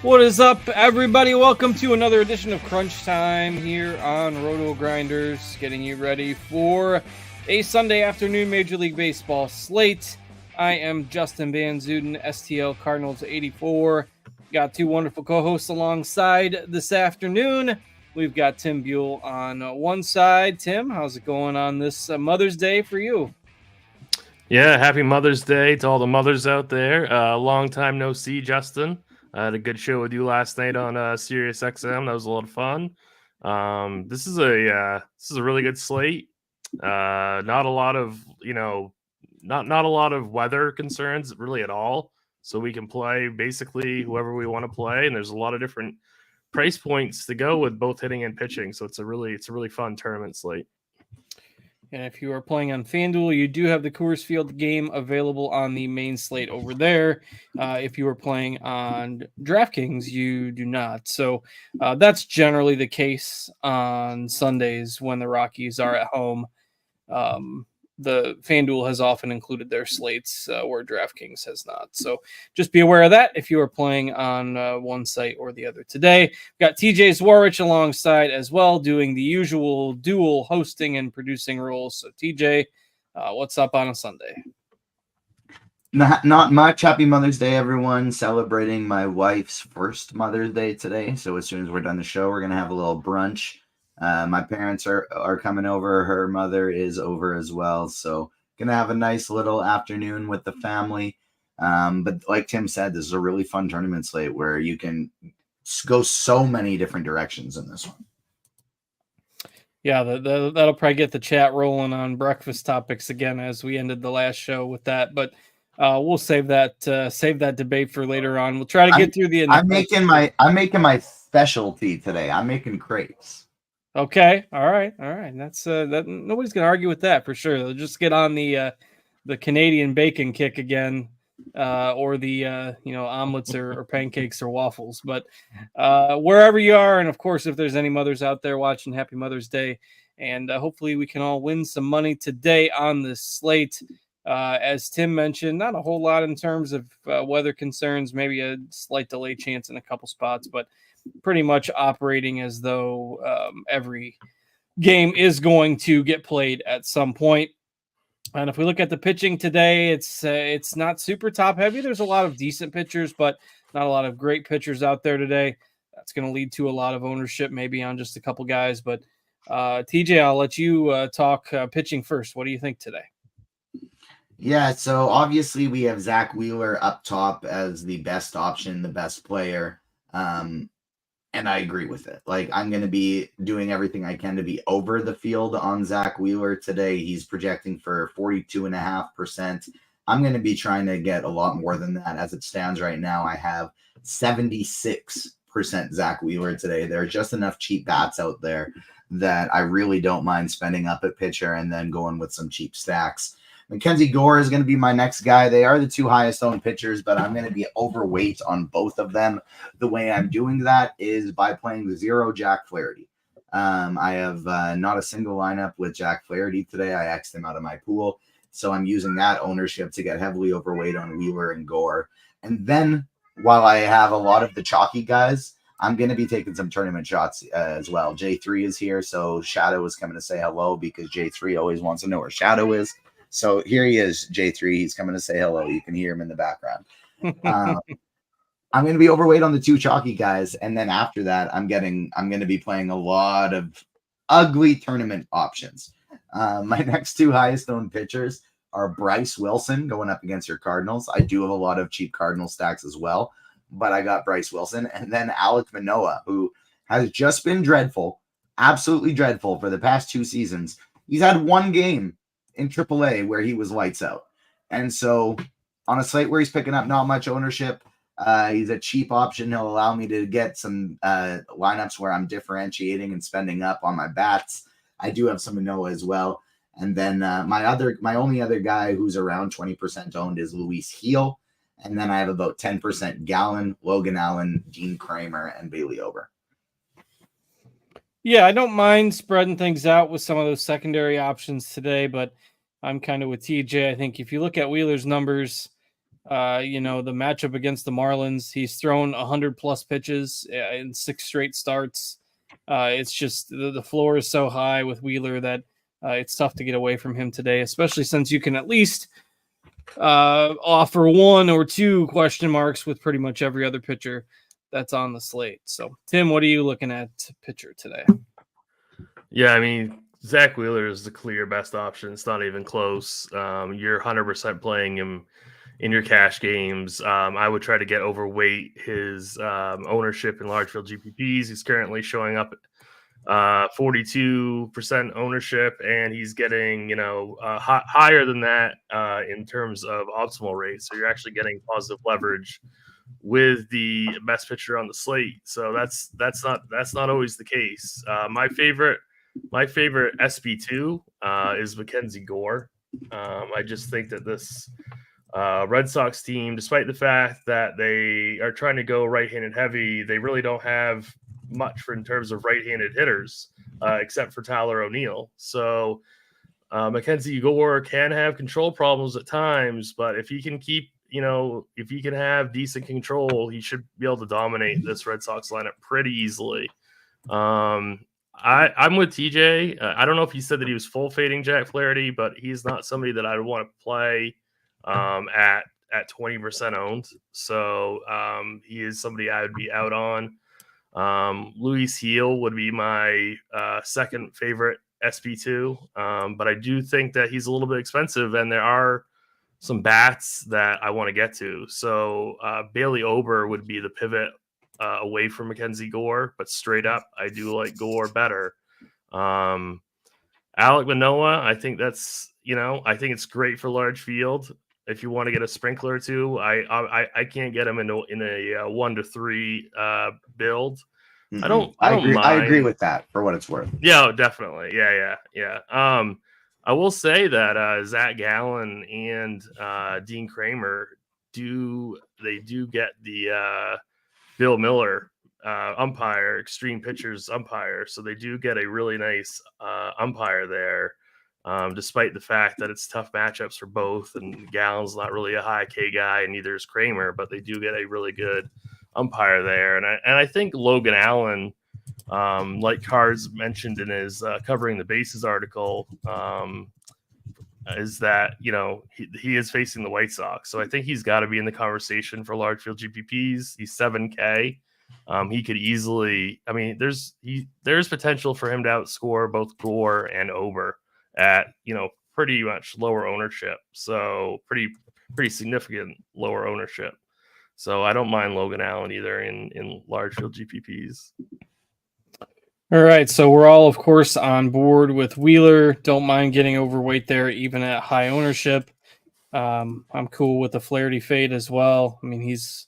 What is up, everybody? Welcome to another edition of Crunch Time here on Roto Grinders, getting you ready for a Sunday afternoon Major League Baseball slate. I am Justin Van Zuden, STL Cardinals 84. Got two wonderful co-hosts alongside this afternoon. We've got Tim Buell on one side. Tim, how's it going on this Mother's Day for you? Yeah, happy Mother's Day to all the mothers out there. Long time no see, Justin. I had a good show with you last night on Sirius XM. That was a lot of fun. This is a really good slate. Not a lot of not a lot of weather concerns really at all. So we can play basically whoever we want to play, and there's a lot of different price points to go with both hitting and pitching. So it's a really fun tournament slate. And if you are playing on FanDuel, you do have the Coors Field game available on the main slate over there. If you are playing on DraftKings, you do not. So that's generally the case on Sundays when the Rockies are at home. The FanDuel has often included their slates where DraftKings has not. So just be aware of that if you are playing on one site or the other today. We've got TJ Zwarich alongside as well, doing the usual dual hosting and producing roles. So TJ, what's up on a Sunday? Not much. Happy Mother's Day, everyone. Celebrating my wife's first Mother's Day today. So as soon as we're done the show, we're going to have a little brunch. My parents are coming over. Her mother is over as well. So gonna have a nice little afternoon with the family. But like Tim said, this is a really fun tournament slate where you can go so many different directions in this one. Yeah, that'll probably get the chat rolling on breakfast topics again as we ended the last show with that. But we'll save that debate for later on. We'll try to get through the. I'm making my specialty today. I'm making crepes. Okay, all right. That's that. Nobody's gonna argue with that for sure. They'll just get on the Canadian bacon kick again, or the omelets or pancakes or waffles. But wherever you are, and of course, if there's any mothers out there watching, Happy Mother's Day, and hopefully we can all win some money today on this slate. As Tim mentioned, not a whole lot in terms of weather concerns. Maybe a slight delay chance in a couple spots, but pretty much operating as though every game is going to get played at some point. And if we look at the pitching today, it's not super top heavy. There's a lot of decent pitchers, but not a lot of great pitchers out there today. That's going to lead to a lot of ownership, maybe on just a couple guys. But TJ, I'll let you talk pitching first. What do you think today? Yeah, so obviously we have Zach Wheeler up top as the best option, the best player. And I agree with it. Like, I'm going to be doing everything I can to be over the field on Zach Wheeler today. He's projecting for 42.5%. I'm going to be trying to get a lot more than that. As it stands right now, I have 76% Zach Wheeler today. There are just enough cheap bats out there that I really don't mind spending up at pitcher and then going with some cheap stacks. Mackenzie Gore is going to be my next guy. They are the two highest owned pitchers, but I'm going to be overweight on both of them. The way I'm doing that is by playing zero Jack Flaherty. I have not a single lineup with Jack Flaherty today. I X'd him out of my pool. So I'm using that ownership to get heavily overweight on Wheeler and Gore. And then while I have a lot of the chalky guys, I'm going to be taking some tournament shots as well. J3 is here, so Shadow is coming to say hello because J3 always wants to know where Shadow is. So here he is, J3. He's coming to say hello. You can hear him in the background. I'm going to be overweight on the two chalky guys, and then after that, I'm going to be playing a lot of ugly tournament options. My next two highest owned pitchers are Bryce Wilson going up against your Cardinals. I do have a lot of cheap Cardinal stacks as well, but I got Bryce Wilson, and then Alek Manoah, who has just been dreadful, absolutely dreadful for the past two seasons. He's had one game in AAA where he was lights out. And so on a slate where he's picking up not much ownership, he's a cheap option. He'll allow me to get some lineups where I'm differentiating and spending up on my bats. I do have some Manoah as well. And then my only other guy who's around 20% owned is Luis Heel. And then I have about 10% Gallen, Logan Allen, Dean Kramer, and Bailey Ober. Yeah, I don't mind spreading things out with some of those secondary options today, but I'm kind of with TJ. I think if you look at Wheeler's numbers, The matchup against the Marlins, he's thrown 100+ pitches in 6 straight starts. It's just the floor is so high with Wheeler that it's tough to get away from him today, especially since you can at least offer 1 or 2 question marks with pretty much every other pitcher that's on the slate. So, Tim, what are you looking at pitcher today? Yeah, I mean, Zach Wheeler is the clear best option. It's not even close. You're 100% playing him in your cash games. I would try to get overweight his ownership in large field GPPs. He's currently showing up 42% ownership, and he's getting higher than that in terms of optimal rates. So you're actually getting positive leverage with the best pitcher on the slate. So that's not always the case. My favorite SP2 is Mackenzie Gore. I just think that this Red Sox team, despite the fact that they are trying to go right-handed heavy, they really don't have much in terms of right-handed hitters, except for Tyler O'Neill. So Mackenzie Gore can have control problems at times, but if he can if he can have decent control, he should be able to dominate this Red Sox lineup pretty easily. I'm with TJ. I don't know if he said that he was full fading Jack Flaherty, but he's not somebody that I would want to play at 20% owned. So he is somebody I would be out on. Luis Heel would be my second favorite SP2, but I do think that he's a little bit expensive, and there are some bats that I want to get to. So Bailey Ober would be the pivot away from Mackenzie Gore, but straight up, I do like Gore better. Alek Manoah, I think I think it's great for large field. If you want to get a sprinkler or two, I can't get him in a 1 to 3 build. Mm-hmm. I agree with that for what it's worth. Yeah, definitely. Yeah. I will say that Zach Gallen and Dean Kramer do get the Bill Miller umpire, extreme pitchers umpire, so they do get a really nice umpire there. Despite the fact that it's tough matchups for both, and Gallen's not really a high K guy, and neither is Kramer, but they do get a really good umpire there. And I think Logan Allen, like Cards mentioned in his covering the bases article, is that he is facing the White Sox, so I think he's got to be in the conversation for large field GPPs. He's 7K. He could easily. I mean, there's potential for him to outscore both Gore and Ober at pretty much lower ownership, so pretty significant lower ownership. So I don't mind Logan Allen either in large field GPPs. All right, so we're all, of course, on board with Wheeler. Don't mind getting overweight there, even at high ownership. I'm cool with the Flaherty fade as well. I mean, he's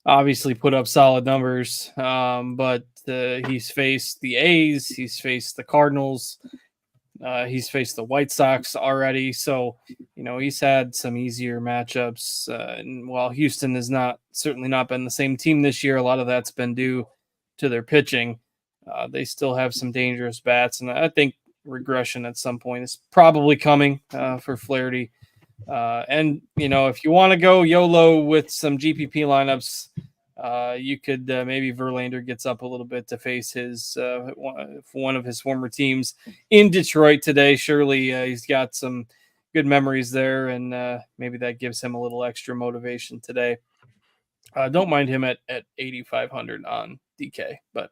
obviously put up solid numbers, but he's faced the A's, he's faced the Cardinals, he's faced the White Sox already. So, he's had some easier matchups. And while Houston has certainly not been the same team this year, a lot of that's been due to their pitching. They still have some dangerous bats, and I think regression at some point is probably coming for Flaherty. And if you want to go YOLO with some GPP lineups, you could maybe Verlander gets up a little bit to face his one of his former teams in Detroit today. Surely he's got some good memories there, and maybe that gives him a little extra motivation today. Don't mind him at 8,500 on DK, but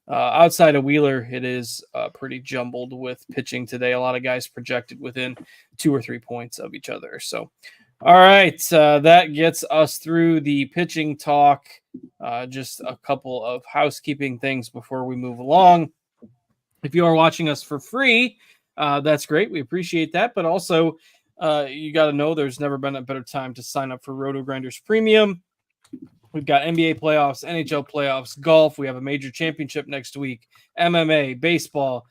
outside of Wheeler, it is pretty jumbled with pitching today. A lot of guys projected within 2 or 3 points of each other. So, all right, that gets us through the pitching talk. Just a couple of housekeeping things before we move along. If you are watching us for free, that's great. We appreciate that. But also, you got to know there's never been a better time to sign up for Roto Grinders Premium. We've got NBA playoffs, NHL playoffs, golf. We have a major championship next week, MMA, baseball.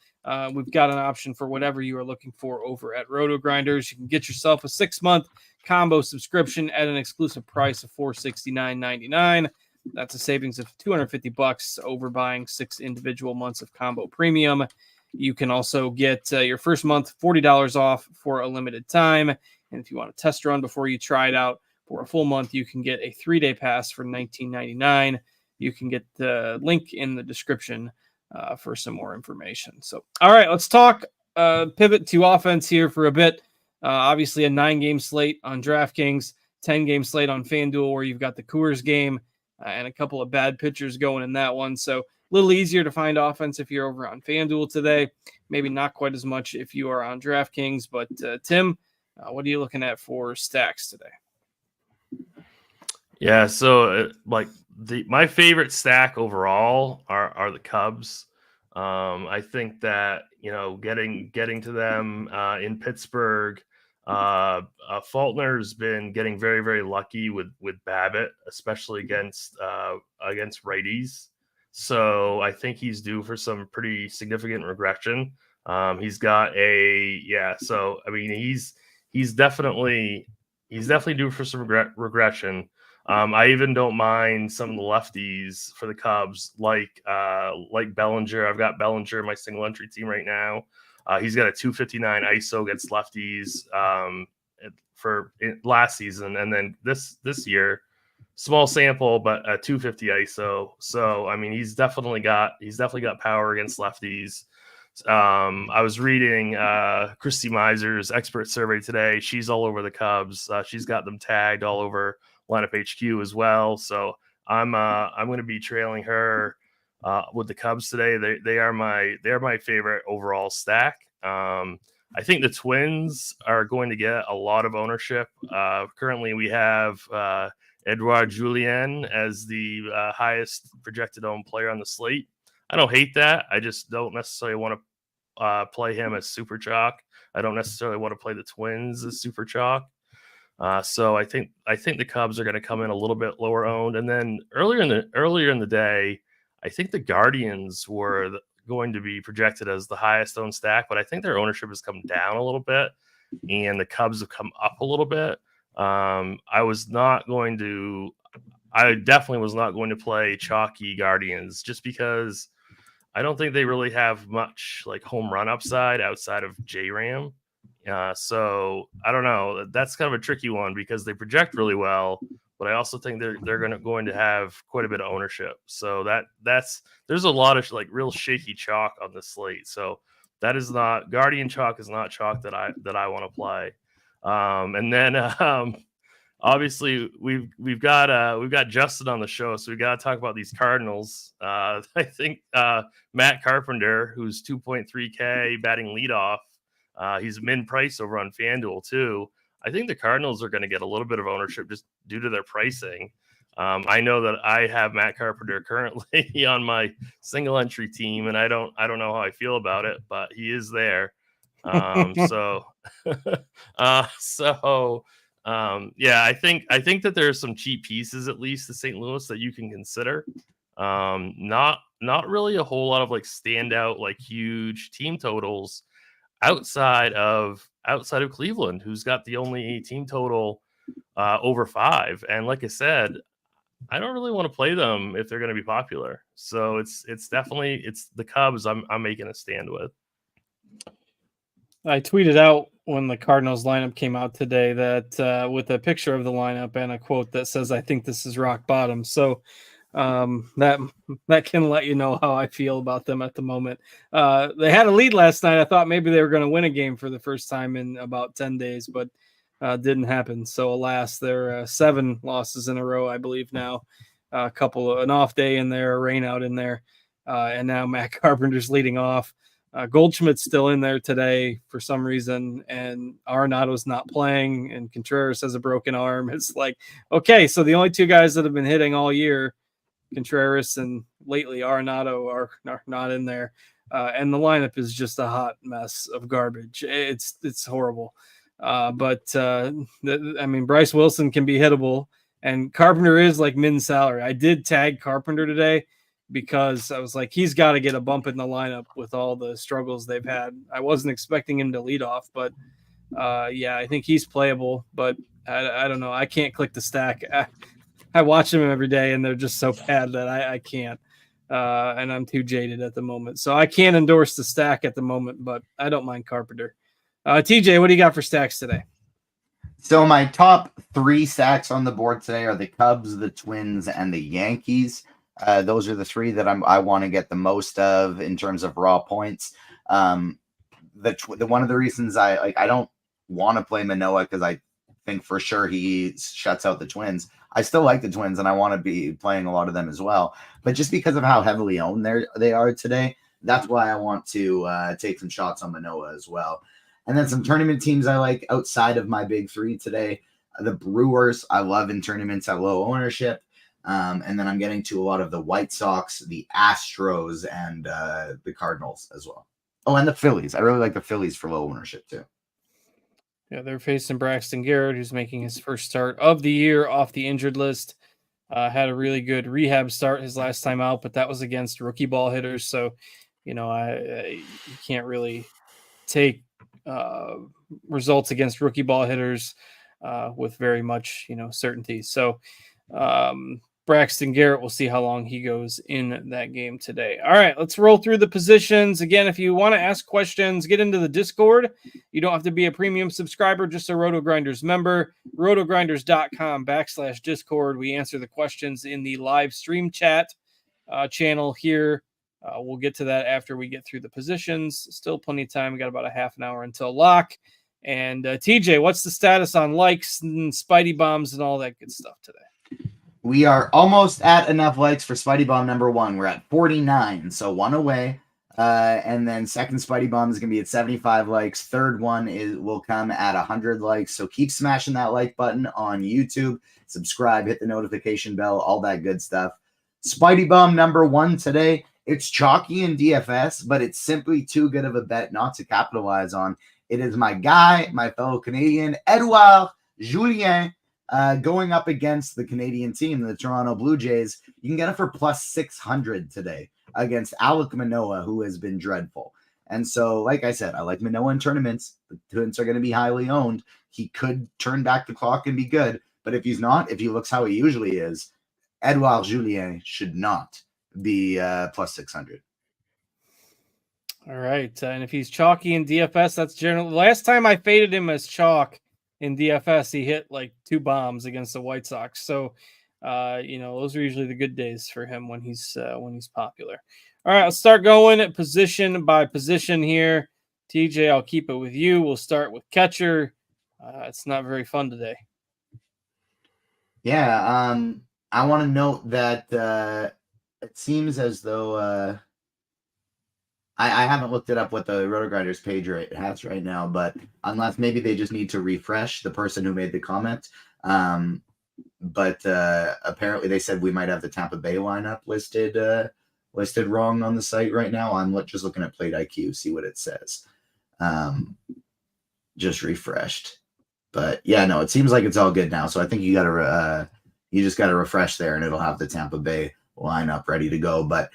We've got an option for whatever you are looking for over at Roto Grinders. You can get yourself a 6-month combo subscription at an exclusive price of $469.99. That's a savings of $250 over buying 6 individual months of combo premium. You can also get your first month $40 off for a limited time. And if you want a test run before you try it out, For a full month, you can get a 3-day pass for $19.99. You can get the link in the description for some more information. So, all right, let's talk pivot to offense here for a bit. Obviously, a 9-game slate on DraftKings, 10-game slate on FanDuel, where you've got the Coors game and a couple of bad pitchers going in that one. So, a little easier to find offense if you're over on FanDuel today. Maybe not quite as much if you are on DraftKings. But, Tim, what are you looking at for stacks today? Yeah, so my favorite stack overall are the Cubs. I think that getting to them in Pittsburgh, Faulkner's been getting very, very lucky with Babbitt, especially against righties. So I think he's due for some pretty significant regression. He's definitely due for some regression. I even don't mind some of the lefties for the Cubs, like Bellinger. I've got Bellinger in my single entry team right now. He's got a 259 ISO against lefties for last season, and then this year, small sample, but a 250 ISO. So I mean, he's definitely got power against lefties. I was reading Christy Miser's expert survey today. She's all over the Cubs. She's got them tagged all over Lineup HQ as well. So I'm going to be trailing her with the Cubs today. They are my favorite overall stack. I think the Twins are going to get a lot of ownership. Currently, we have Edouard Julien as the highest projected owned player on the slate. I don't hate that. I just don't necessarily want to play him as super chalk. I don't necessarily want to play the Twins as super chalk. So I think the Cubs are going to come in a little bit lower owned. And then earlier in the day, I think the Guardians were going to be projected as the highest owned stack, but I think their ownership has come down a little bit, and the Cubs have come up a little bit. I definitely was not going to play chalky Guardians just because I don't think they really have much like home run upside outside of J-Ram. So I don't know. That's kind of a tricky one because they project really well, but I also think they're going to have quite a bit of ownership. So there's a lot of like real shaky chalk on this slate. So that is not Guardian chalk is not chalk that I want to play. And then obviously we've got Justin on the show, so we got to talk about these Cardinals. I think Matt Carpenter, who's 2.3K batting leadoff. He's min price over on FanDuel too. I think the Cardinals are going to get a little bit of ownership just due to their pricing. I know that I have Matt Carpenter currently on my single entry team, and I don't know how I feel about it, but he is there. Yeah, I think that there's some cheap pieces at least to St. Louis that you can consider. Not really a whole lot of like standout like huge team totals outside of Cleveland, who's got the only team total over 5. And like I said, I don't really want to play them if they're going to be popular. So it's definitely the Cubs I'm making a stand with. I tweeted out when the Cardinals lineup came out today that with a picture of the lineup and a quote that says, "I think this is rock bottom." So that can let you know how I feel about them at the moment. They had a lead last night. I thought maybe they were going to win a game for the first time in about 10 days, but didn't happen. So alas, they're 7 losses in a row, I believe now. An off day in there, a rain out in there, and now Matt Carpenter's leading off. Goldschmidt's still in there today for some reason, and Arenado's not playing, and Contreras has a broken arm. It's like, okay, so the only 2 guys that have been hitting all year, Contreras and lately Arenado, are not in there, and the lineup is just a hot mess of garbage. It's horrible, but Bryce Wilson can be hittable, and Carpenter is like min salary. I did tag Carpenter today because I was like, he's got to get a bump in the lineup with all the struggles they've had. I wasn't expecting him to lead off, but I think he's playable, but I don't know. I can't click the stack. I watch them every day, and they're just so bad that I can't. And I'm too jaded at the moment. So I can't endorse the stack at the moment, but I don't mind Carpenter. TJ, what do you got for stacks today? So my top 3 stacks on the board today are the Cubs, the Twins, and the Yankees. Those are the 3 that I want to get the most of in terms of raw points. The one of the reasons I don't want to play Manoah because I think for sure he shuts out the Twins. I still like the Twins and I want to be playing a lot of them as well. But just because of how heavily owned they are today, that's why I want to take some shots on Manoah as well. And then some tournament teams I like outside of my big 3 today. The Brewers, I love in tournaments at low ownership. And then I'm getting to a lot of the White Sox, the Astros, and the Cardinals as well. Oh, and the Phillies. I really like the Phillies for low ownership too. Yeah, they're facing Braxton Garrett, who's making his first start of the year off the injured list. Had a really good rehab start his last time out, but that was against rookie ball hitters. So, you can't really take results against rookie ball hitters with very much, certainty. So, Braxton Garrett, we'll see how long he goes in that game today. All right, let's roll through the positions. Again, if you want to ask questions, get into the Discord. You don't have to be a premium subscriber, just a RotoGrinders member. rotogrinders.com/Discord. We answer the questions in the live stream chat channel here. We'll get to that after we get through the positions. Still plenty of time. We got about a half an hour until lock. And TJ, what's the status on likes and Spidey bombs and all that good stuff today? We are almost at enough likes for Spidey Bomb number 1. We're at 49, so 1 away. And then second Spidey Bomb is going to be at 75 likes. Third one will come at 100 likes. So keep smashing that like button on YouTube. Subscribe, hit the notification bell, all that good stuff. Spidey Bomb number 1 today. It's chalky in DFS, but it's simply too good of a bet not to capitalize on. It is my guy, my fellow Canadian, Edouard Julien, going up against the Canadian team, the Toronto Blue Jays. You can get it for plus 600 today against Alek Manoah, who has been dreadful. And so, like I said, I like Manoah in tournaments. The Twins are going to be highly owned. He could turn back the clock and be good. But if he's not, if he looks how he usually is, Edouard Julien should not be plus 600. All right. And if he's chalky in DFS, that's generally last time I faded him as chalk in DFS, he hit like 2 bombs against the White Sox. So, those are usually the good days for him when he's popular. All right, let's start going position by position here. TJ, I'll keep it with you. We'll start with catcher. It's not very fun today. Yeah, I want to note that it seems as though I haven't looked it up what the RotoGrinders page has right now, but unless maybe they just need to refresh the person who made the comment. But apparently they said we might have the Tampa Bay lineup listed wrong on the site right now. I'm just looking at Plate IQ, see what it says. Just refreshed. But yeah, no, it seems like it's all good now. So I think you just gotta refresh there and it'll have the Tampa Bay lineup ready to go. But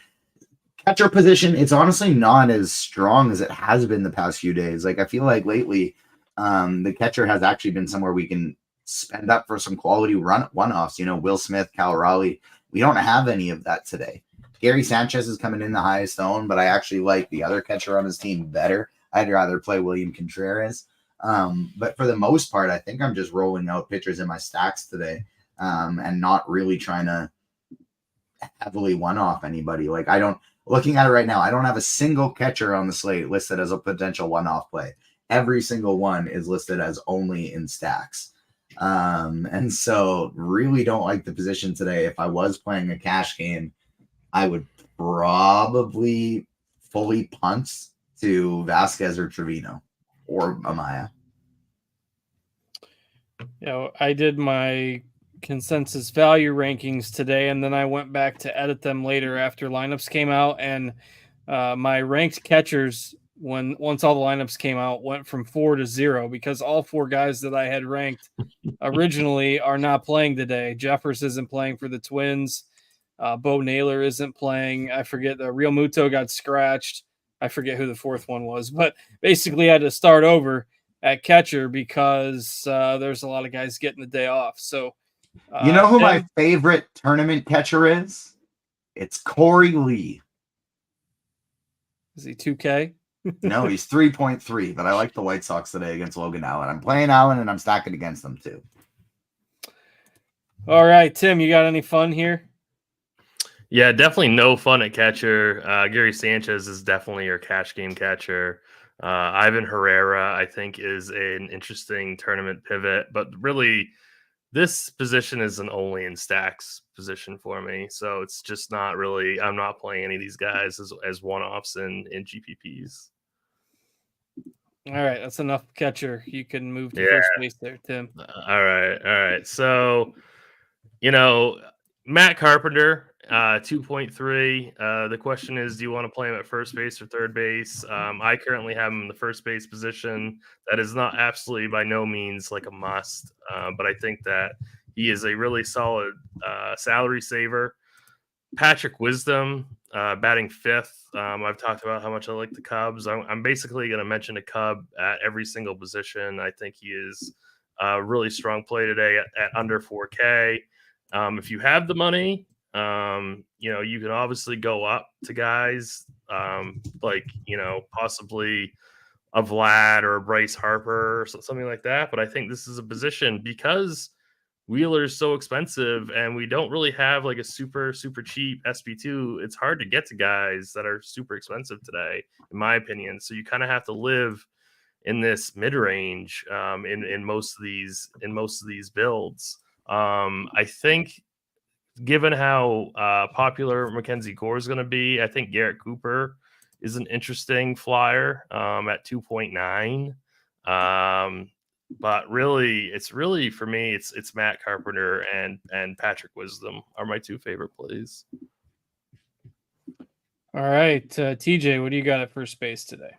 catcher position, it's honestly not as strong as it has been the past few days. Like I feel like lately, the catcher has actually been somewhere we can spend up for some quality one-offs. Will Smith, Cal Raleigh. We don't have any of that today. Gary Sanchez is coming in the highest owned, but I actually like the other catcher on his team better. I'd rather play William Contreras. But for the most part, I think I'm just rolling out pitchers in my stacks today, and not really trying to heavily one-off anybody. Like looking at it right now, I don't have a single catcher on the slate listed as a potential one-off play. Every single one is listed as only in stacks. And so really don't like the position today. If I was playing a cash game, I would probably fully punt to Vasquez or Trevino or Amaya. I did my consensus value rankings today, and then I went back to edit them later after lineups came out, and my ranked catchers, once all the lineups came out, went from 4 to 0 because all 4 guys that I had ranked originally are not playing today. Jeffers isn't playing for the Twins. Bo Naylor isn't playing. I forget, Real Muto got scratched. I forget who the 4th one was, but basically I had to start over at catcher because there's a lot of guys getting the day off. So you know who my favorite tournament catcher is? It's Corey Lee. Is he 2K? No, he's 3.3, but I like the White Sox today against Logan Allen. I'm playing Allen, and I'm stacking against them too. All right, Tim, you got any fun here? Yeah, definitely no fun at catcher. Gary Sanchez is definitely your cash game catcher. Ivan Herrera, I think, is an interesting tournament pivot, but really, this position is an only in stacks position for me. So it's just not really, I'm not playing any of these guys as one-offs in GPPs. All right, that's enough catcher. You can move to Yeah. first base there, Tim. All right. So, Matt Carpenter, 2.3. The question is, do you want to play him at first base or third base? I currently have him in the first base position. That is not absolutely by no means like a must, but I think that he is a really solid salary saver. Patrick Wisdom, batting fifth. I've talked about how much I like the Cubs. I'm basically going to mention a Cub at every single position. I think he is a really strong play today at under 4K. If you have the money, you can obviously go up to guys possibly a Vlad or a Bryce Harper or something like that. But I think this is a position because Wheeler is so expensive and we don't really have like a super, super cheap SP2. It's hard to get to guys that are super expensive today, in my opinion. So you kind of have to live in this mid range in most of these builds. I think given how popular Mackenzie Gore is going to be, I think Garrett Cooper is an interesting flyer at 2.9. But really, for me, it's Matt Carpenter and Patrick Wisdom are my two favorite plays. All right, TJ, what do you got at first base today?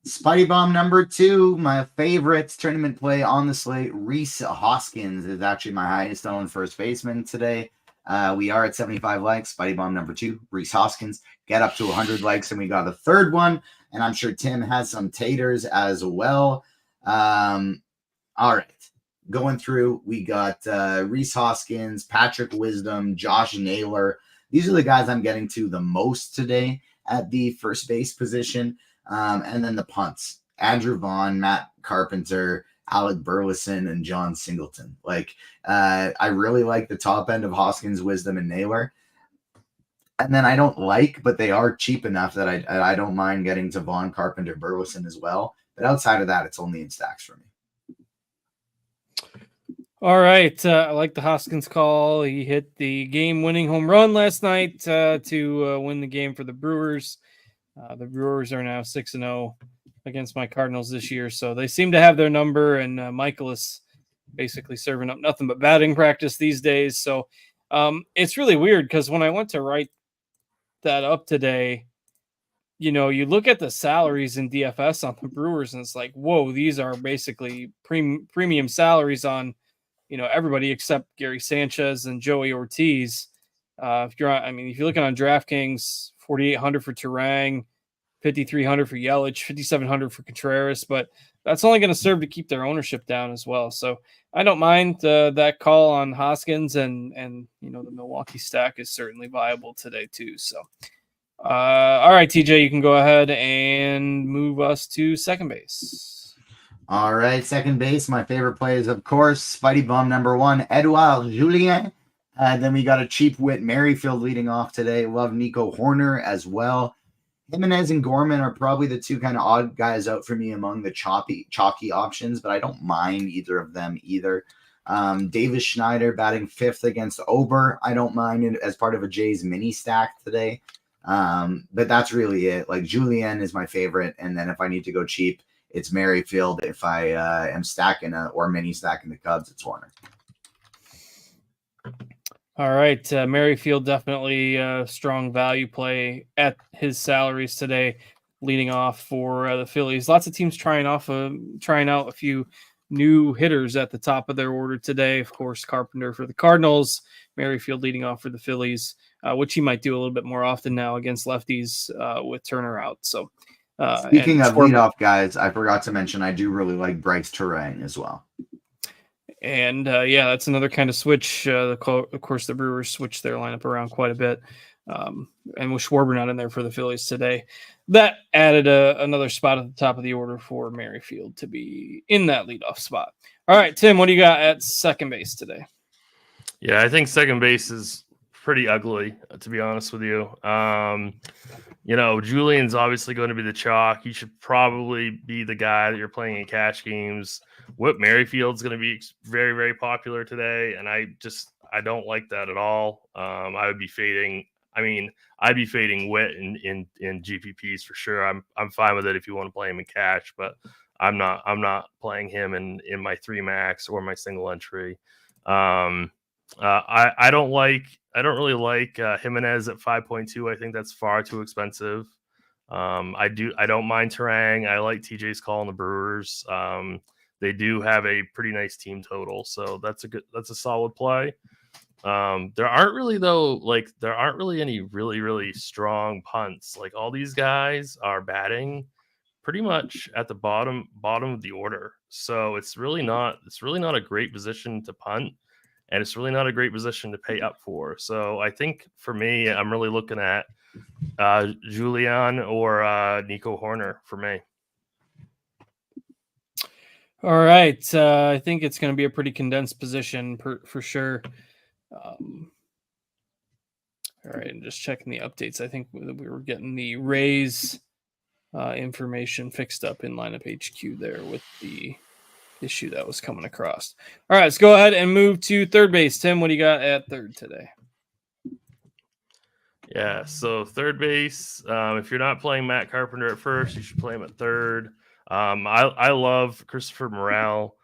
Spidey Bomb number 2, my favorite tournament play on the slate. Rhys Hoskins is actually my highest owned first baseman today. We are at 75 likes. Spidey Bomb number 2, Rhys Hoskins. Get up to 100 likes, and we got a third one. And I'm sure Tim has some taters as well. All right. Going through, we got Rhys Hoskins, Patrick Wisdom, Josh Naylor. These are the guys I'm getting to the most today at the first base position. And then the punts, Andrew Vaughn, Matt Carpenter, Alec Burleson, and John Singleton. I really like the top end of Hoskins, Wisdom, and Naylor. And then I don't but they are cheap enough that I don't mind getting to Vaughn, Carpenter, Burleson as well. But outside of that, it's only in stacks for me. All right. I like the Hoskins call. He hit the game-winning home run last night to win the game for the Brewers. The Brewers are now 6-0 against my Cardinals this year, so they seem to have their number, and Michael is basically serving up nothing but batting practice these days. So it's really weird because when I went to write that up today, you look at the salaries in DFS on the Brewers, and it's like, whoa, these are basically premium salaries on everybody except Gary Sanchez and Joey Ortiz. If you're looking on DraftKings, 4,800 for Turang, 5,300 for Yelich, 5,700 for Contreras, but that's only going to serve to keep their ownership down as well. So I don't mind that call on Hoskins, and the Milwaukee stack is certainly viable today too. So, all right, TJ, you can go ahead and move us to second base. All right, second base. My favorite play is, of course, Spidey Bomb number 1, Edouard Julien. Then we got a cheap Whit Merrifield leading off today. Love Nico Horner as well. Jimenez and Gorman are probably the two kind of odd guys out for me among the chalky options, but I don't mind either of them either. Davis Schneider batting 5th against Ober. I don't mind it as part of a Jays mini stack today. But that's really it. Julien is my favorite. And then if I need to go cheap, it's Merrifield. If I am stacking or mini stacking the Cubs, it's Warner. All right, Merrifield definitely a strong value play at his salaries today, leading off for the Phillies. Lots of teams trying out a few new hitters at the top of their order today. Of course, Carpenter for the Cardinals, Merrifield leading off for the Phillies, which he might do a little bit more often now against lefties with Turner out. So, speaking of leadoff guys, I forgot to mention I do really like Bryce Turang as well. And that's another kind of switch. Of course, the Brewers switched their lineup around quite a bit And with Schwarber not in there for the Phillies today, that added another spot at the top of the order for Merrifield to be in that leadoff spot. All right, Tim, what do you got at second base today? Yeah, I think second base is pretty ugly, to be honest with you. Julian's obviously going to be the chalk. He should probably be the guy that you're playing in cash games. Whit Merrifield's going to be very, very popular today, and I don't like that at all. I'd be fading Whit in GPPs for sure. I'm fine with it if you want to play him in cash, but I'm not playing him in my 3 max or my single entry. I don't really like Jimenez at 5.2. I think that's far too expensive. I don't mind Terang. I like TJ's call on the Brewers. They do have a pretty nice team total, so that's a solid play. There aren't really any really, really strong punts. Like, all these guys are batting pretty much at the bottom of the order. So it's really not a great position to punt, and it's really not a great position to pay up for. So I think for me, I'm really looking at Julian or Nico Horner for me. All right. I think it's going to be a pretty condensed position for sure. All right. And just checking the updates. I think we were getting the Rays information fixed up in lineup HQ there with the issue that was coming across. All right. Let's go ahead and move to third base. Tim, what do you got at third today? Yeah, so third base, if you're not playing Matt Carpenter at first, you should play him at third. I love Christopher Morel,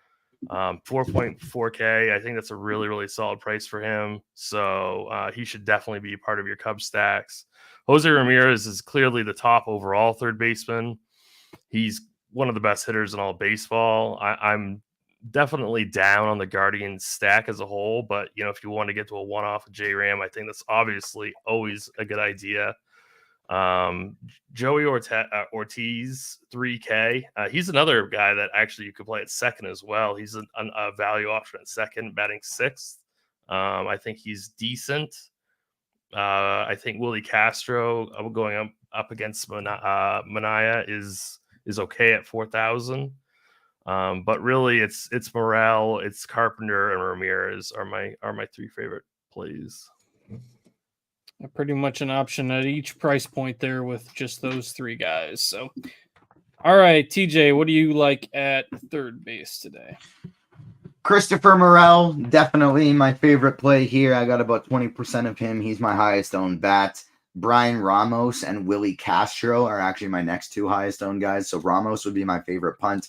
4.4K. I think that's a really, really solid price for him. So he should definitely be part of your Cubs stacks. Jose Ramirez is clearly the top overall third baseman. He's one of the best hitters in all baseball. I'm definitely down on the Guardians stack as a whole, but if you want to get to a one-off of J-Ram, I think that's obviously always a good idea. Joey Ortiz, 3K. He's another guy that actually you could play at second as well. He's a value option at second, batting 6th. I think he's decent. I think Willie Castro going up against Manaea is okay at 4,000. But really, it's Morel, it's Carpenter, and Ramirez are my 3 favorite plays. Pretty much an option at each price point there with just those 3 guys. So, all right, TJ, what do you like at third base today? Christopher Morel, definitely my favorite play here. I got about 20% of him. He's my highest owned bat. Brian Ramos and Willie Castro are actually my next 2 highest owned guys. So Ramos would be my favorite punt.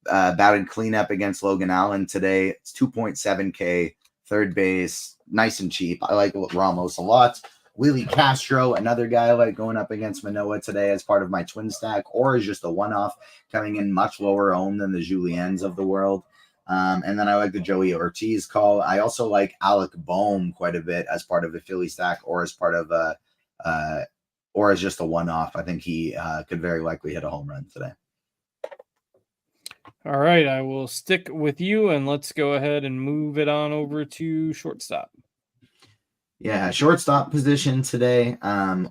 Batted cleanup against Logan Allen today. It's 2.7K, third base, nice and cheap. I like Ramos a lot. Willie Castro, another guy I like going up against Manoah today as part of my twin stack, or as just a one-off, coming in much lower owned than the Juliens of the world. And then I like the Joey Ortiz call. I also like Alec Boehm quite a bit as part of a Philly stack, or as part of or as just a one-off. I think he could very likely hit a home run today. All right, I will stick with you, and let's go ahead and move it on over to shortstop. Yeah, shortstop position today.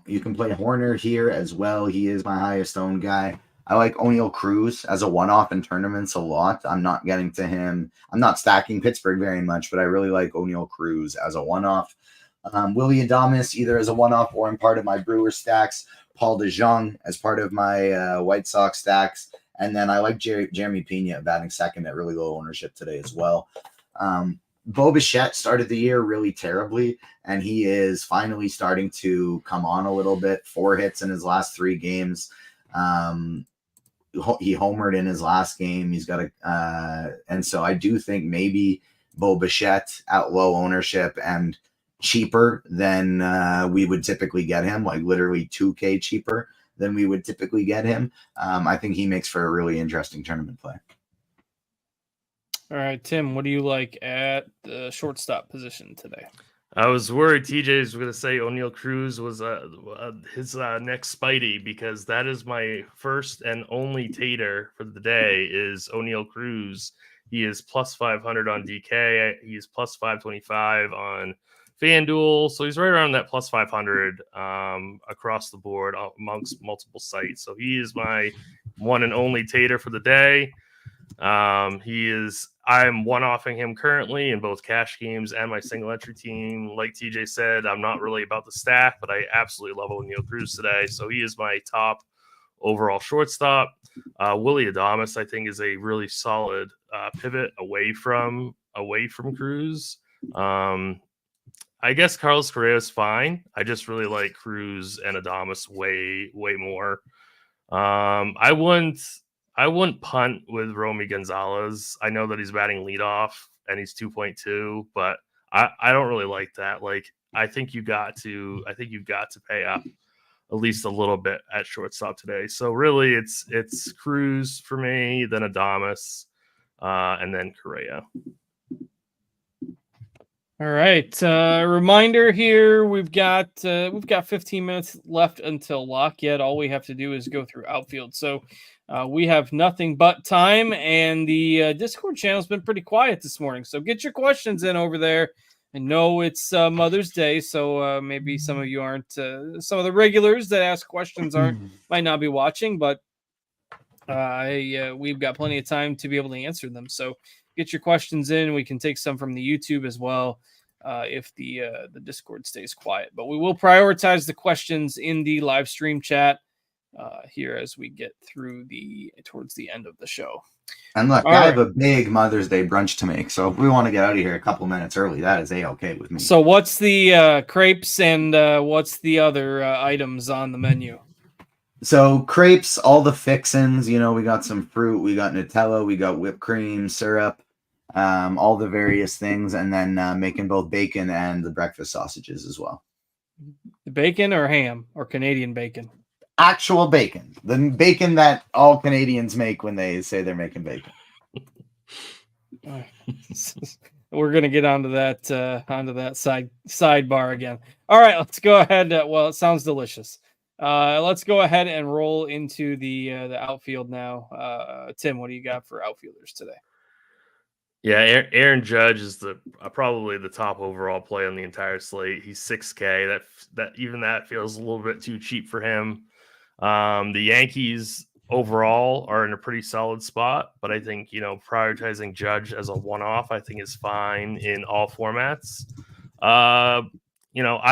You can play Horner here as well. He is my highest owned guy. I like O'Neal Cruz as a one-off in tournaments a lot. I'm not getting to him. I'm not stacking Pittsburgh very much, but I really like O'Neal Cruz as a one-off. Willie Adames either as a one-off or in part of my Brewers stacks. Paul DeJong as part of my White Sox stacks. And then I like Jeremy Pena batting second at really low ownership today as well. Bo Bichette started the year really terribly, and he is finally starting to come on a little bit. 4 hits in his last 3 games. He homered in his last game. He's got and so I do think maybe Bo Bichette at low ownership and cheaper than we would typically get him, like literally 2K cheaper than we would typically get him. I think he makes for a really interesting tournament play. All right, Tim, what do you like at the shortstop position today? I was worried TJ was going to say O'Neal Cruz was his next Spidey, because that is my first and only tater for the day is O'Neal Cruz. He is plus 500 on DK. He is plus 525 on FanDuel. So he's right around that plus 500 across the board amongst multiple sites. So he is my one and only tater for the day. I'm one-offing him currently in both cash games and my single entry team. Like TJ said, I'm not really about the stack, but I absolutely love O'Neal Cruz today. So he is my top overall shortstop. Willie Adames, I think, is a really solid pivot away from Cruz. I guess Carlos Correa is fine. I just really like Cruz and Adames way more. I wouldn't punt with Romy Gonzalez. I know that he's batting leadoff and he's 2.2, but I don't really like that. Like, I think you've got to pay up at least a little bit at shortstop today. So really, it's Cruz for me, then Adames, and then Correa. All right. Reminder here: we've got 15 minutes left until lock. Yet all we have to do is go through Outfield. So we have nothing but time, and the Discord channel's been pretty quiet this morning. So get your questions in over there. I know it's Mother's Day, so maybe some of you aren't. Some of the regulars that ask questions might not be watching, but we've got plenty of time to be able to answer them. So get your questions in. We can take some from the YouTube as well if the Discord stays quiet. But we will prioritize the questions in the live stream chat here as we get towards the end of the show. And look, I have a big Mother's Day brunch to make, so if we want to get out of here a couple minutes early, that is A-okay with me. So what's the crepes and what's the other items on the menu? So crepes, all the fixins, we got some fruit, we got Nutella, we got whipped cream, syrup, all the various things, and then making both bacon and the breakfast sausages as well. Bacon or ham or Canadian bacon? Actual bacon. The bacon that all Canadians make when they say they're making bacon. We're gonna get onto that sidebar again. All right, let's go ahead. Well, it sounds delicious. Let's go ahead and roll into the outfield now. Tim, what do you got for outfielders today? Yeah, Aaron Judge is probably the top overall play on the entire slate. He's 6K. That feels a little bit too cheap for him. The Yankees overall are in a pretty solid spot, but I think prioritizing Judge as a one-off I think is fine in all formats. I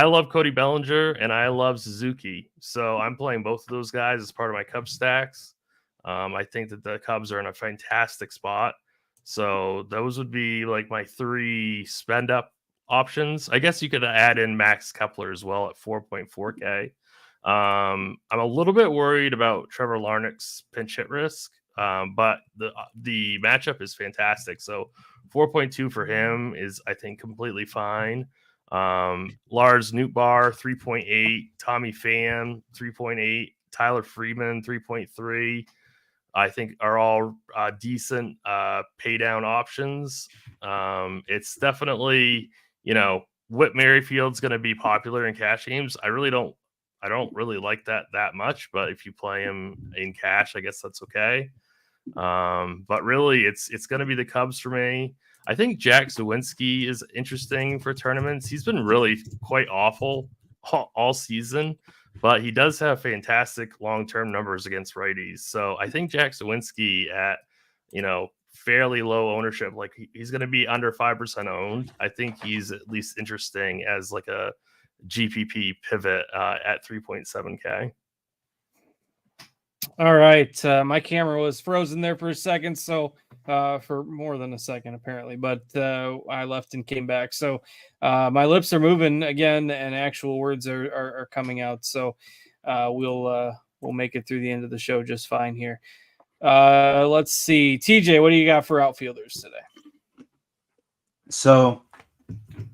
love Cody Bellinger and I love Suzuki, so I'm playing both of those guys as part of my Cubs stacks. I think that the Cubs are in a fantastic spot, so those would be like my 3 spend up options. I guess you could add in Max Kepler as well at 4.4K. I'm a little bit worried about Trevor Larnach's pinch hit risk, but the matchup is fantastic. So 4.2 for him is, I think, completely fine. Lars Nootbaar 3.8, Tommy Pham 3.8, Tyler Freeman 3.3. I think are all decent pay down options. It's definitely Whit Merrifield's going to be popular in cash games. I don't really like that much, but if you play him in cash, I guess that's okay. But really, it's going to be the Cubs for me. I think Jack Zawinski is interesting for tournaments. He's been really quite awful all season, but he does have fantastic long-term numbers against righties. So I think Jack Zawinski at fairly low ownership, like he's going to be under 5% owned. I think he's at least interesting as like a GPP pivot at 3.7K. All right. My camera was frozen there for a second, so for more than a second apparently, but I left and came back. So my lips are moving again and actual words are coming out. So we'll make it through the end of the show just fine here. Let's see. TJ, what do you got for outfielders today? So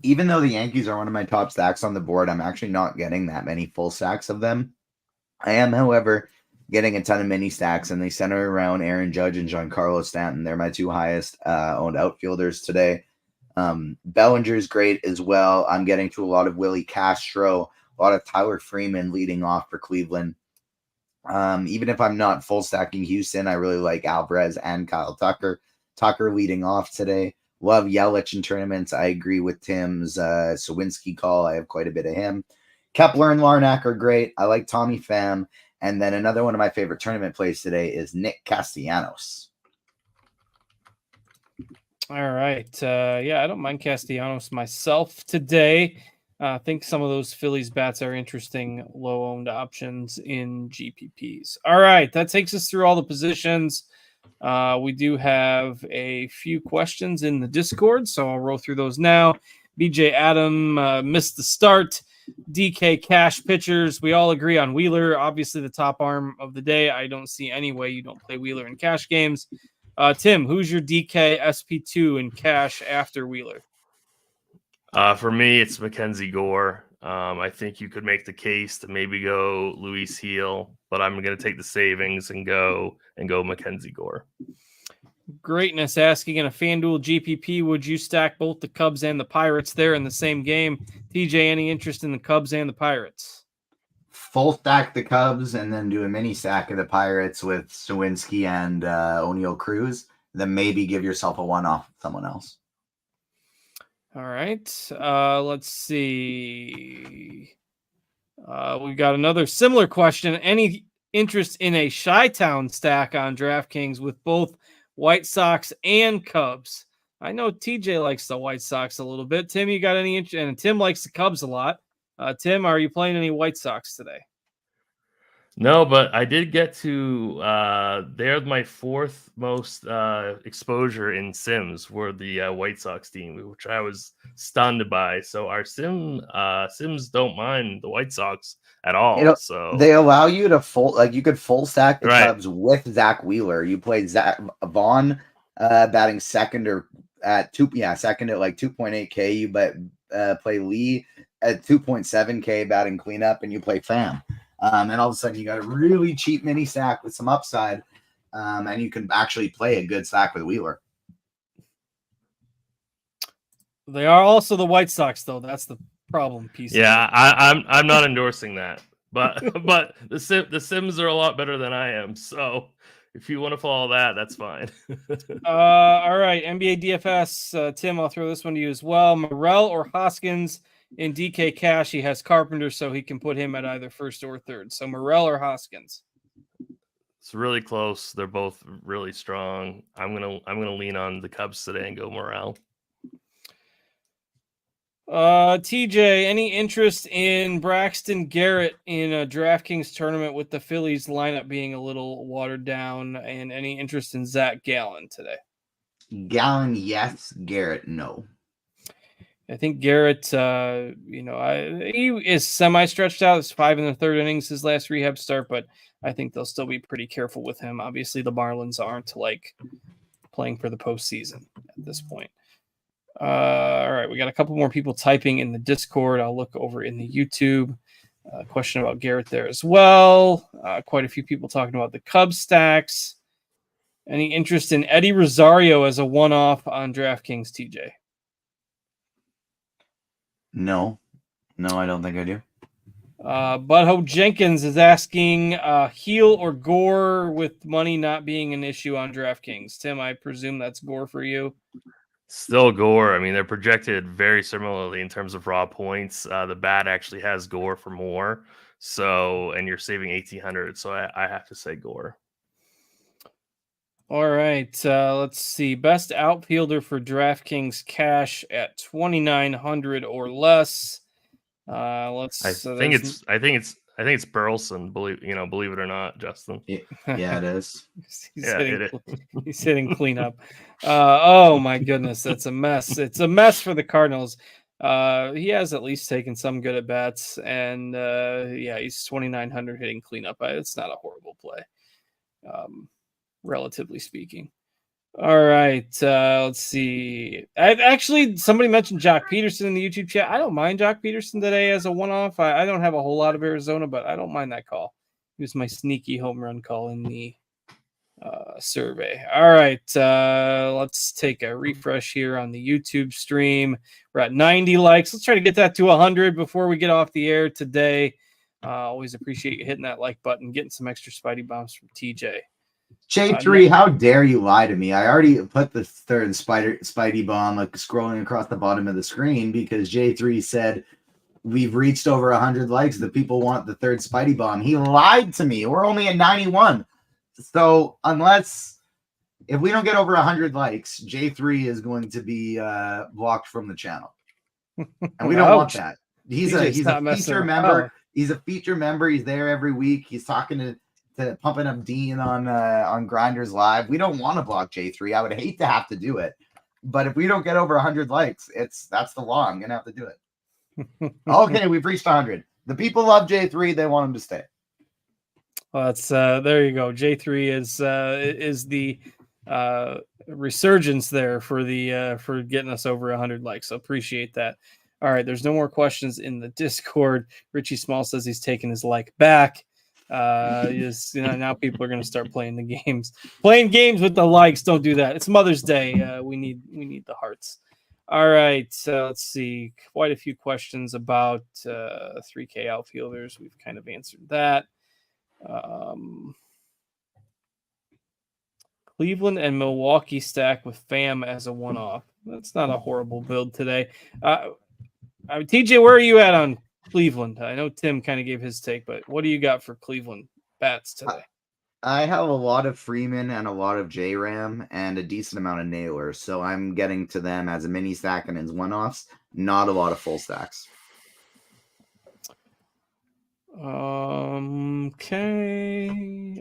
even though the Yankees are one of my top stacks on the board, I'm actually not getting that many full stacks of them. I am, however, getting a ton of mini stacks, and they center around Aaron Judge and Giancarlo Stanton. They're my 2 highest owned outfielders today. Bellinger's great as well. I'm getting to a lot of Willie Castro, a lot of Tyler Freeman leading off for Cleveland. Even if I'm not full stacking Houston, I really like Alvarez and Kyle Tucker. Tucker leading off today. Love Yelich in tournaments. I agree with Tim's Sawinski call. I have quite a bit of him. Kepler and Larnack are great. I like Tommy Pham. And then another one of my favorite tournament plays today is Nick Castellanos. All right. Yeah, I don't mind Castellanos myself today. I think some of those Phillies bats are interesting low-owned options in GPPs. All right. That takes us through all the positions. We do have a few questions in the Discord, so I'll roll through those now. BJ Adam missed the start. DK Cash pitchers. We all agree on Wheeler, obviously the top arm of the day. I don't see any way you don't play Wheeler in cash games. Tim, who's your DK SP2 in cash after Wheeler? For me, it's Mackenzie Gore. I think you could make the case to maybe go Luis Heel, but I'm going to take the savings and go Mackenzie Gore. Greatness asking, in a FanDuel GPP, would you stack both the Cubs and the Pirates there in the same game? TJ, any interest in the Cubs and the Pirates? Full stack the Cubs and then do a mini stack of the Pirates with Sawinski and O'Neal Cruz. Then maybe give yourself a one-off with someone else. All right. Let's see. We've got another similar question. Any interest in a Chi-Town stack on DraftKings with both White Sox and Cubs? I know TJ likes the White Sox a little bit. Tim, you got any interest? And Tim likes the Cubs a lot. Tim, are you playing any White Sox today? No, but I did get to they're my fourth most exposure in Sims were the White Sox team, which I was stunned by. So our Sims don't mind the White Sox at all. So they allow you to you could full stack the right. Cubs with Zach Wheeler. You played Zach Vaughn batting second second at like 2.8K. You play Lee at 2.7K batting cleanup, and you play Pham. And all of a sudden, you got a really cheap mini stack with some upside, and you can actually play a good stack with Wheeler. They are also the White Sox, though. That's the problem piece. Yeah, I'm not endorsing that, but the Sims are a lot better than I am. So if you want to follow that, that's fine. All right, NBA DFS. Tim, I'll throw this one to you as well. Morel or Hoskins? In DK Cash, he has Carpenter, so he can put him at either first or third. So Morel or Hoskins? It's really close. They're both really strong. I'm gonna lean on the Cubs today and go Morel. TJ, any interest in Braxton Garrett in a DraftKings tournament with the Phillies lineup being a little watered down, and any interest in Zach Gallen today? Gallen, yes. Garrett, no. I think Garrett, he is semi-stretched out. It's 5 1/3 innings his last rehab start, but I think they'll still be pretty careful with him. Obviously, the Marlins aren't like playing for the postseason at this point. All right, we got a couple more people typing in the Discord. I'll look over in the YouTube. Question about Garrett there as well. Quite a few people talking about the Cubs stacks. Any interest in Eddie Rosario as a one-off on DraftKings, TJ? No, I don't think I do. Butthole Jenkins is asking Heel or Gore with money not being an issue on DraftKings. Tim, I presume that's Gore for you. Still Gore. I mean, they're projected very similarly in terms of raw points. The bat actually has Gore for more. So, and you're saving 1,800. So I have to say Gore. All right, let's see. Best outfielder for DraftKings cash at 2,900 or less. I think it's Burleson. Believe it or not, Justin. Yeah, it is. He's hitting cleanup. Oh my goodness, that's a mess. It's a mess for the Cardinals. He has at least taken some good at bats, and he's 2,900 hitting cleanup. It's not a horrible play. Relatively speaking. All right, let's see. Somebody mentioned Jock Peterson in the YouTube chat. I don't mind Jock Peterson today as a one-off. I don't have a whole lot of Arizona, but I don't mind that call. He was my sneaky home run call in the survey. All right, let's take a refresh here on the YouTube stream. We're at 90 likes. Let's try to get that to 100 before we get off the air today. Always appreciate you hitting that like button, getting some extra Spidey bombs from TJ. J3, how dare you lie to me? I already put the third Spidey bomb like scrolling across the bottom of the screen because J3 said we've reached over 100 likes. The people want the third Spidey bomb. He lied to me. We're only at 91. So if we don't get over 100 likes, J3 is going to be blocked from the channel. And we don't want that. He's a feature member. He's a feature member. He's there every week. He's talking to pumping up Dean on Grinders Live. We don't want to block J3. I would hate to have to do it. But if we don't get over 100 likes, that's the law. I'm going to have to do it. Okay, we've reached 100. The people love J3. They want him to stay. Well, that's there you go. J3 is the resurgence there for getting us over 100 likes. So appreciate that. All right, there's no more questions in the Discord. Richie Small says he's taking his like back. Now people are going to start playing the games. Playing games with the likes. Don't do that. It's Mother's Day. We need the hearts. All right, so let's see. Quite a few questions about 3K outfielders. We've kind of answered that. Cleveland and Milwaukee stack with Pham as a one-off. That's not a horrible build today. TJ, where are you at on Cleveland? I know Tim kind of gave his take, but what do you got for Cleveland bats today? I have a lot of Freeman and a lot of J-Ram and a decent amount of Naylor, so I'm getting to them as a mini stack and as one-offs, not a lot of full stacks. Okay.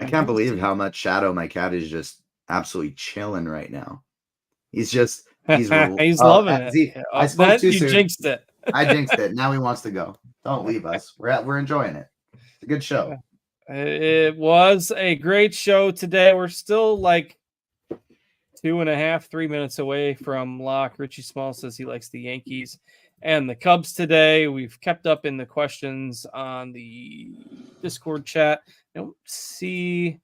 I can't believe how much Shadow, my cat, is just absolutely chilling right now. He's loving it. I spoke too soon. Jinxed it. I jinxed it. Now he wants to go. Don't leave us. We're enjoying it. It's a good show. It was a great show today. We're still like 2.5, 3 minutes away from lock. Richie Small says he likes the Yankees and the Cubs today. We've kept up in the questions on the Discord chat. I don't see.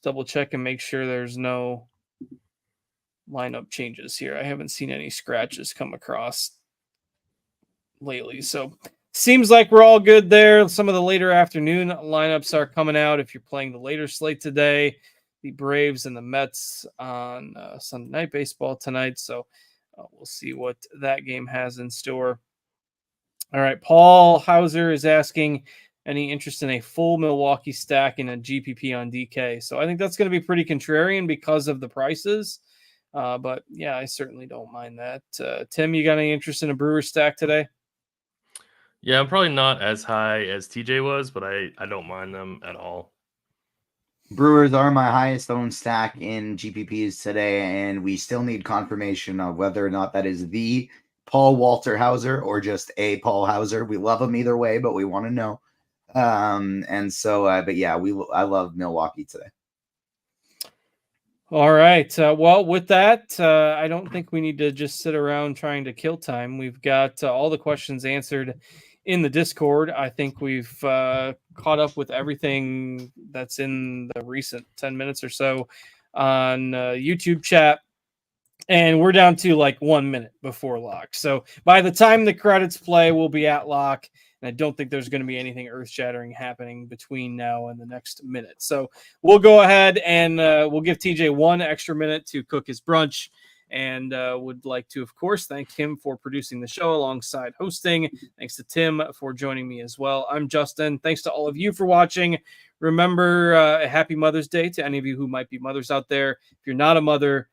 Double check and make sure there's no lineup changes here. I haven't seen any scratches come across lately. So seems like we're all good there. Some of the later afternoon lineups are coming out. If you're playing the later slate today, the Braves and the Mets on Sunday Night Baseball tonight. So we'll see what that game has in store. All right. Paul Hauser is asking any interest in a full Milwaukee stack in a GPP on DK. So I think that's going to be pretty contrarian because of the prices. But yeah, I certainly don't mind that. Tim, you got any interest in a Brewer stack today? Yeah, I'm probably not as high as TJ was, but I don't mind them at all. Brewers are my highest owned stack in GPPs today, and we still need confirmation of whether or not that is the Paul Walter Hauser or just a Paul Hauser. We love him either way, but we want to know. But yeah, I love Milwaukee today. All right. Well, with that, I don't think we need to just sit around trying to kill time. We've got all the questions answered in the Discord. I think we've caught up with everything that's in the recent 10 minutes or so on YouTube chat. And we're down to like 1 minute before lock. So by the time the credits play, we'll be at lock. And I don't think there's going to be anything earth-shattering happening between now and the next minute. So we'll go ahead and we'll give TJ 1 extra minute to cook his brunch. And would like to, of course, thank him for producing the show alongside hosting. Thanks to Tim for joining me as well. I'm Justin. Thanks to all of you for watching. Remember, a happy Mother's Day to any of you who might be mothers out there. If you're not a mother,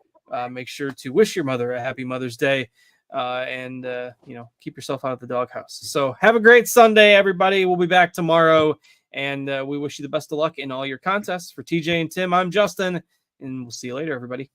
make sure to wish your mother a happy Mother's Day. And keep yourself out of the doghouse. So have a great Sunday, everybody. We'll be back tomorrow, and we wish you the best of luck in all your contests. For TJ and Tim, I'm Justin, and we'll see you later, everybody.